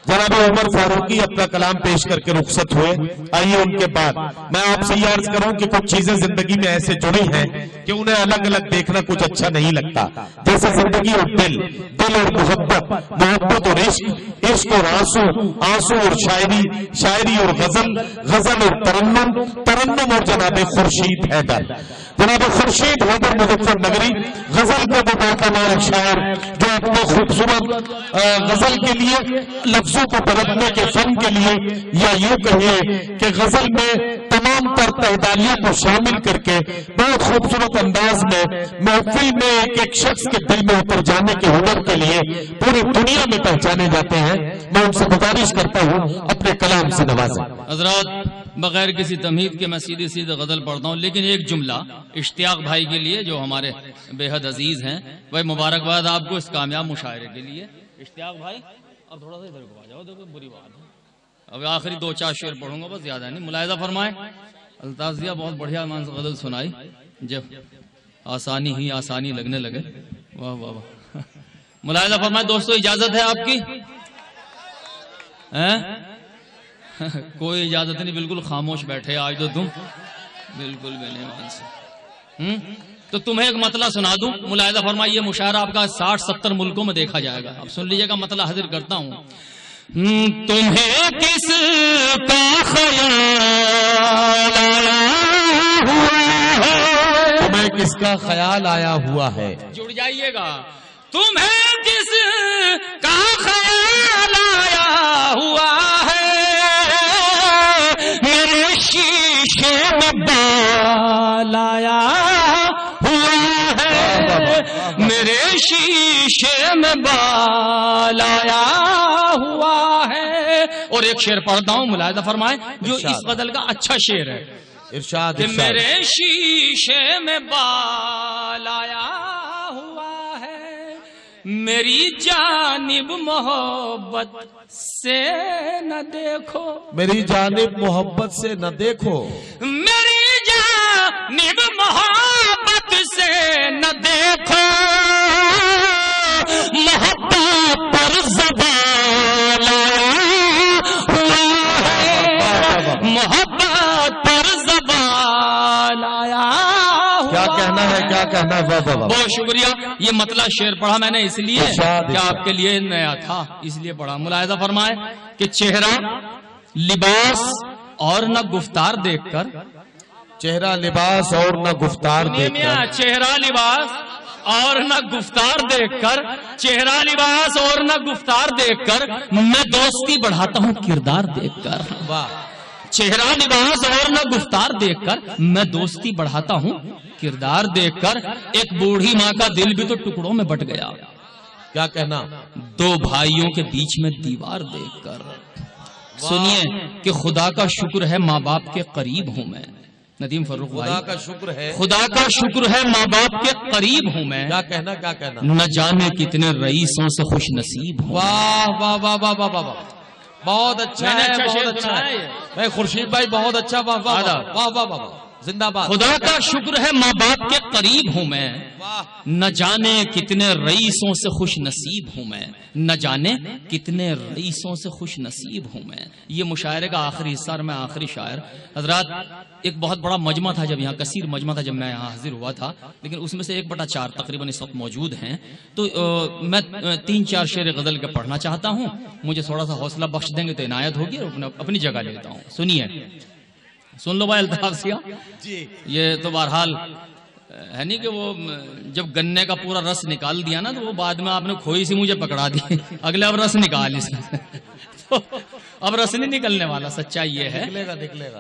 جناب عمر فاروقی اپنا کلام پیش کر کے رخصت ہوئے. آئیے ان کے بعد میں آپ سے یہ عرض کروں کہ کچھ چیزیں زندگی میں ایسے جڑی ہیں کہ انہیں الگ الگ دیکھنا کچھ اچھا نہیں لگتا. جیسے زندگی اور دل اور محبت اور عشق اور آنسو اور شاعری اور غزل اور ترنم اور جناب خورشید حیدر. جناب خورشید حیدر مظفر نگری غزل کا بطور شاعر جو اپنے خوبصورت غزل کے لیے لفظوں کو پلٹنے کے فن کے لیے یا یوں کہیے کہ غزل میں تمام تر تعدالیوں کو شامل کر کے بہت خوبصورت انداز میں محفل میں ایک شخص کے دل میں اتر جانے کے ہنر کے لیے پوری دنیا میں پہچانے جاتے ہیں. میں ان سے گزارش کرتا ہوں اپنے کلام سے نوازیں. حضرات بغیر کسی تمہید کے میں سیدھے غزل پڑھتا ہوں، لیکن ایک جملہ اشتیاق بھائی کے لیے جو ہمارے بے حد عزیز ہیں. بھائی مبارکباد آپ کو اس کامیاب مشاعرے کے لیے. اشتیاق بھائی اب تھوڑا سا ادھر کو آ جاؤ، دیکھو بری بات ہے. اب آخری 2-4 شعر پڑھوں گا بس، زیادہ نہیں. ملاحظہ فرمائیں الطاف بہت بڑھیا غزل سنائی. جب آسانی ہی آسانی لگنے لگے. واہ واہ واہ. ملاحظہ فرمائیں دوستو، اجازت ہے آپ کی؟ کوئی اجازت نہیں، بالکل خاموش بیٹھے آج تو تم بالکل بے ایمان سے. تو تمہیں ایک مطلع سنا دوں. ملاحظہ فرمائیے یہ مشاعرہ آپ کا 60-70 ملکوں میں دیکھا جائے گا. اب سن لیجیے گا مطلع حاضر کرتا ہوں. تمہیں کس کا خیال آیا ہوا ہے؟ تمہیں کس کا خیال آیا ہوا ہے؟ جڑ جائیے گا. تمہیں کس کا خیال آیا ہوا ہے؟ میرے شیشے میں بال آیا ہوا ہے، میرے شیشے میں بال آیا ہوا ہے. اور ایک شعر پڑھتا ہوں، ملاحظہ فرمائیں جو اس غزل کا اچھا شعر ہے. ارشاد. میرے شیشے میں بال آیا ہوا ہے، میری جانب محبت سے نہ دیکھو، میری جانب محبت سے نہ دیکھو، میری جانب محبت سے نہ دیکھو. محبت پر زبان آیا ہوا ہے، محبت پر زبان آیا ہوا. کیا کہنا ہے، کیا کہنا ہے. واہ واہ واہ. بہت شکریہ. یہ مطلع شعر پڑھا میں نے اس لیے کہ آپ کے لیے نیا تھا، اس لیے پڑھا. ملاحظہ فرمائے کہ چہرہ لباس اور نہ گفتار دیکھ کر، چہرہ لباس اور نہ گفتار دیکھ کر، چہرہ لباس اور نہ گفتار دیکھ کر، چہرہ لباس اور نہ گفتار دیکھ کر میں دوستی بڑھاتا ہوں کردار دیکھ کر. واہ. چہرہ لباس اور نہ گفتار دیکھ کر میں دوستی بڑھاتا ہوں کردار دیکھ کر. ایک بوڑھی ماں کا دل بھی تو ٹکڑوں میں بٹ گیا. کیا کہنا. 2 بھائیوں کے بیچ میں دیوار دیکھ کر. سنیے کہ خدا کا شکر ہے ماں باپ کے قریب ہوں میں. ندیم فروخ بھائی، خدا کا شکر ہے، خدا کا شکر ہے ماں باپ کے قریب ہوں میں. کیا کہنا، کیا کہنا. نہ جانے کتنے رئیسوں سے خوش نصیب ہوں. واہ واہ واہ واہ واہ واہ. بہت اچھا ہے، بہت اچھا ہے. میں خورشید بھائی بہت اچھا. واہ واہ واہ واہ واہ. زندہ باد. خدا کا شکر ہے ماں باپ کے قریب ہوں میں. نہ جانے کتنے رئیسوں سے خوش نصیب ہوں میں. نہ جانے کتنے رئیسوں سے خوش نصیب ہوں میں. یہ مشاعرے کا آخری حصہ اور میں آخری شاعر. حضرات ایک بہت بڑا مجمع تھا جب یہاں، کثیر مجمع تھا جب میں یہاں حاضر ہوا تھا، لیکن اس میں سے 1/4 تقریباً اس وقت موجود ہیں. تو میں 3-4 شعر غزل کے پڑھنا چاہتا ہوں. مجھے تھوڑا سا حوصلہ بخش دیں گے تو عنایت ہوگی اور اپنی جگہ لیتا ہوں. سنیے. سن لو بھائی الطاف سیا. یہ تو بہرحال ہے نہیں کہ وہ جب گنے کا پورا رس نکال دیا نا تو وہ بعد میں آپ نے کھوئی سی مجھے پکڑا دی. اگلے اب رس نکال اس اب رس نہیں نکلنے والا. سچائی یہ ہے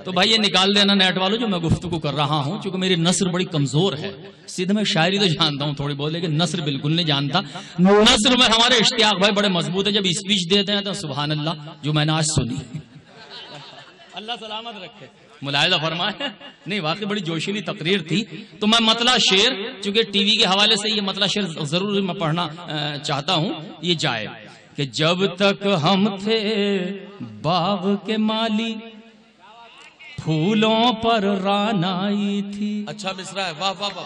تو بھائی یہ نکال دینا نیٹ والوں جو میں گفتگو کر رہا ہوں. چونکہ میری نثر بڑی کمزور ہے. سیدھے میں شاعری تو جانتا ہوں تھوڑی بہت، لیکن نثر بالکل نہیں جانتا. نثر میں ہمارے اشتیاق بھائی بڑے مضبوط ہیں. جب اسپیچ دیتے ہیں تو سبحان اللہ جو میں نے آج سنی. اللہ سلامت رکھے. ملاحظہ فرمائے نہیں واقعی بڑی جوشیلی تقریر تھی. تو میں مطلع شعر چونکہ ٹی وی کے حوالے سے یہ مطلع شعر ضرور میں پڑھنا چاہتا ہوں. یہ جائے کہ جب تک ہم تھے باغ کے مالی پھولوں پر ران آئی تھی. اچھا مصرع ہے. واہ واہ واہ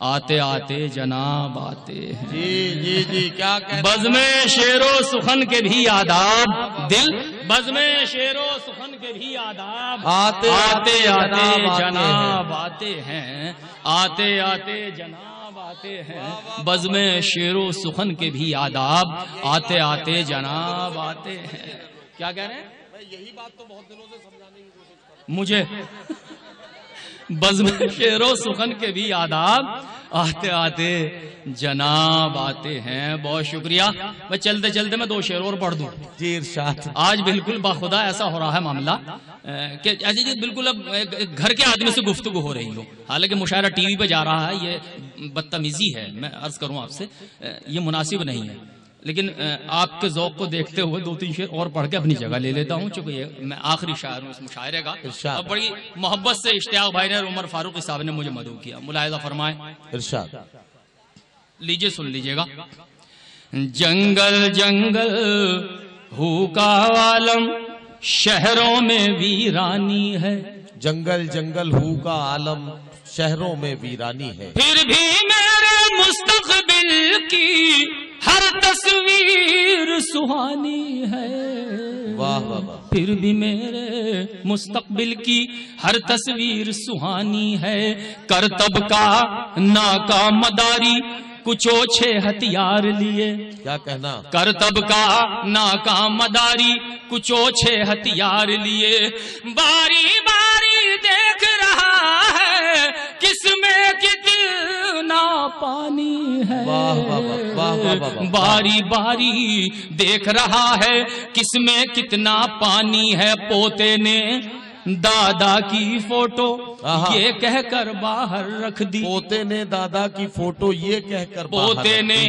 آتے آتے جناب آتے ہیں. جی جی کیا کہتے بزم شعر و سخن کے بھی آداب دل، بزم شعر و سخن کے بھی آداب آتے آتے جناب آتے ہیں، آتے آتے جناب آتے ہیں. بزم شعر و سخن کے بھی آداب آتے آتے جناب آتے ہیں. کیا کہہ رہے ہیں؟ یہی بات تو بہت دنوں سے سمجھانے کی کوشش کر رہا ہوں. مجھے بزم شعر و سخن کے بھی آداب آتے آتے جناب آتے ہیں. بہت شکریہ. میں چلتے چلتے میں 2 شعر اور پڑھ دوں. جی ارشاد. آج بالکل باخدا ایسا ہو رہا ہے معاملہ کہ ایسے جی بالکل اب گھر کے آدمی سے گفتگو ہو رہی ہو، حالانکہ مشاعرہ ٹی وی پہ جا رہا ہے. یہ بدتمیزی ہے، میں عرض کروں آپ سے، یہ مناسب نہیں ہے. لیکن آپ کے ذوق کو دیکھتے ہوئے 2-3 شعر اور پڑھ کے اپنی جگہ لے لیتا ہوں، چونکہ یہ میں آخری شاعر ہوں اس مشاعرے کا. اور بڑی محبت سے اشتیاق بھائی نے اور عمر فاروق صاحب نے مجھے مدعو کیا. ملاحظہ فرمائیں. ارشاد. لیجئے سن لیجئے گا. جنگل جنگل ہو کا عالم شہروں میں ویرانی ہے. جنگل جنگل ہو کا عالم شہروں میں ویرانی ہے. پھر بھی میرے مستقبل کی ہر تصویر سہانی ہے. واہ واہ واہ. پھر بھی میرے مستقبل کی ہر تصویر سہانی ہے. کرتب کا ناکام مداری کچھ اوچھے ہتھیار لیے. کیا کہنا. کرتب کا ناکام مداری کچھ اوچھے ہتھیار لیے. باری باری دیکھ رہا ہے کس میں کتنا پانی ہے. باری باری دیکھ رہا ہے کس میں کتنا پانی ہے. پوتے نے دادا کی فوٹو یہ کہہ کر باہر رکھ دی. پوتے نے دادا کی فوٹو یہ کہہ کر پوتے نے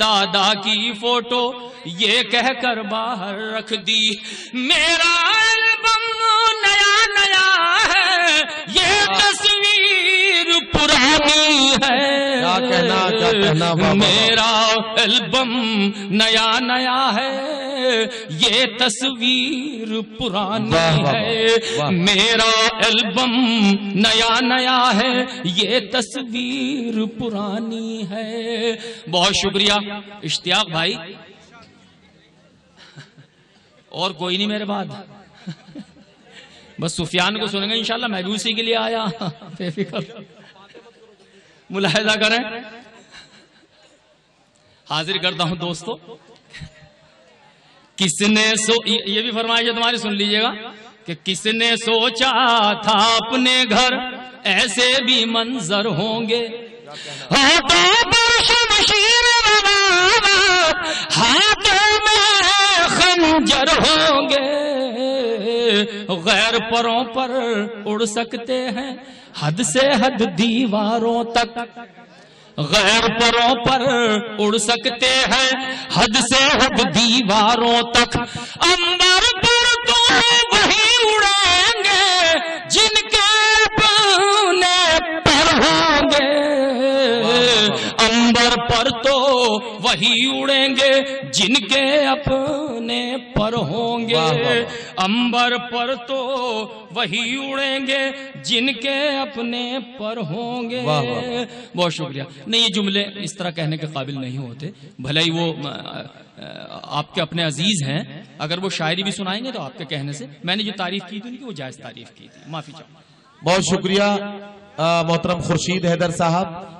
دادا کی فوٹو یہ کہہ کر باہر رکھ دی. میرا البم نیا نیا ہے یہ تصویر پرانی ہے. کیا کہنا میرا البم نیا نیا ہے یہ تصویر پرانی ہے. میرا البم نیا نیا ہے یہ تصویر پرانی ہے. بہت شکریہ اشتیاق بھائی. اور کوئی نہیں میرے بعد، بس سفیان کو سنیں گے انشاءاللہ. میں بھی اسی کے لیے آیا. بے فکر. ملاحظہ کریں. حاضر کرتا ہوں دوستو. کس نے یہ بھی فرمائش ہے تمہاری، سن لیجئے گا کہ کس نے سوچا تھا اپنے گھر ایسے بھی منظر ہوں گے. ہاتھوں پر شمشیر ہاتھوں میں خنجر ہوں گے. غیر پروں پر اڑ سکتے ہیں حد سے حد دیواروں تک. غیر پروں پر اڑ سکتے ہیں حد سے حد دیواروں تک. عنبر پر تو وہی اڑیں گے جن کے اپنے پر ہوں گے. عنبر پر تو وہی اڑیں گے جن کے اپنے پر ہوں گے. عنبر پر تو وہی اڑیں گے جن کے اپنے پر ہوں گے. بہت شکریہ. نہیں، یہ جملے اس طرح کہنے کے قابل نہیں ہوتے، بھلے ہی وہ آپ کے اپنے عزیز ہیں. اگر وہ شاعری بھی سنائیں گے تو آپ کے کہنے سے میں نے جو تعریف کی تھی ان کی وہ جائز تعریف کی تھی. معافی چاہوں. بہت شکریہ محترم خورشید حیدر صاحب.